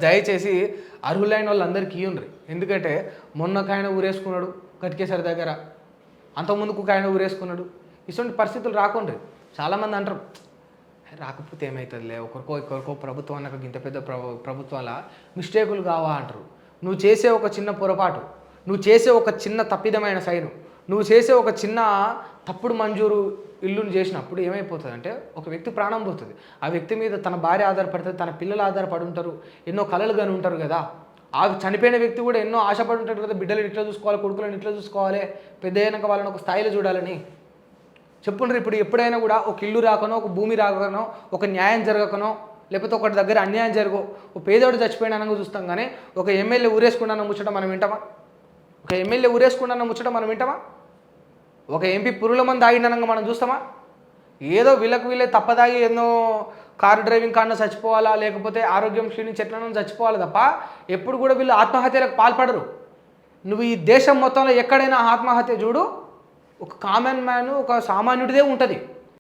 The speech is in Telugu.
దయచేసి అర్హులైన వాళ్ళందరికీ ఇయ్యండ్రి. ఎందుకంటే మొన్న ఒక ఆయన ఊరేసుకున్నాడు కట్కేసరి దగ్గర, అంతకుముందుకు ఒక ఆయన ఊరేసుకున్నాడు. ఇటువంటి పరిస్థితులు రాకుండ్రి. చాలామంది అంటారు రాకపోతే ఏమవుతుందిలే, ఒకరికో ప్రభుత్వం అన్నాక ఇంత పెద్ద ప్రభుత్వాల మిస్టేకులు కావా అంటారు. నువ్వు చేసే ఒక చిన్న పొరపాటు, నువ్వు చేసే ఒక చిన్న తప్పిదమైన సైను, నువ్వు చేసే ఒక చిన్న తప్పుడు మంజూరు ఇల్లుని చేసినప్పుడు ఏమైపోతుంది అంటే ఒక వ్యక్తి ప్రాణం పోతుంది. ఆ వ్యక్తి మీద తన భార్య ఆధారపడుతుంది, తన పిల్లలు ఆధారపడి ఉంటారు, ఎన్నో కలలు కానీ ఉంటారు కదా. ఆ చనిపోయిన వ్యక్తి కూడా ఎన్నో ఆశపడి ఉంటాడు కదా, బిడ్డలు ఇట్లా చూసుకోవాలి, కొడుకులను ఇట్లా చూసుకోవాలి, పెద్ద అయినాక వాళ్ళని ఒక స్థాయిలో చూడాలని. చెప్పుండ్రు ఇప్పుడు ఎప్పుడైనా కూడా ఒక ఇల్లు రాకనో, ఒక భూమి రాకనో, ఒక న్యాయం జరగకనో, లేకపోతే ఒకటి దగ్గర అన్యాయం జరగో, ఒక పేదోడు చచ్చిపోయినానని చూస్తాం. కానీ ఒక ఎమ్మెల్యే ఊరేసుకున్నాను ముచ్చట మనం వింటామా? ఒక ఎమ్మెల్యే ఊరేసుకున్నాను ముచ్చట మనం వింటామా? ఒక ఎంపీ పురుల మంది ఆగినానంగా మనం చూస్తామా? ఏదో వీళ్ళే తప్పదాగి ఎన్నో కారు డ్రైవింగ్ కారణం చచ్చిపోవాలా, లేకపోతే ఆరోగ్యం క్షీణించి ఎట్లనో చచ్చిపోవాలి తప్ప ఎప్పుడు కూడా వీళ్ళు ఆత్మహత్యలకు పాల్పడరు. నువ్వు ఈ దేశం మొత్తంలో ఎక్కడైనా ఆత్మహత్య చూడు, ఒక కామన్ మ్యాన్, ఒక సామాన్యుడిదే ఉంటుంది.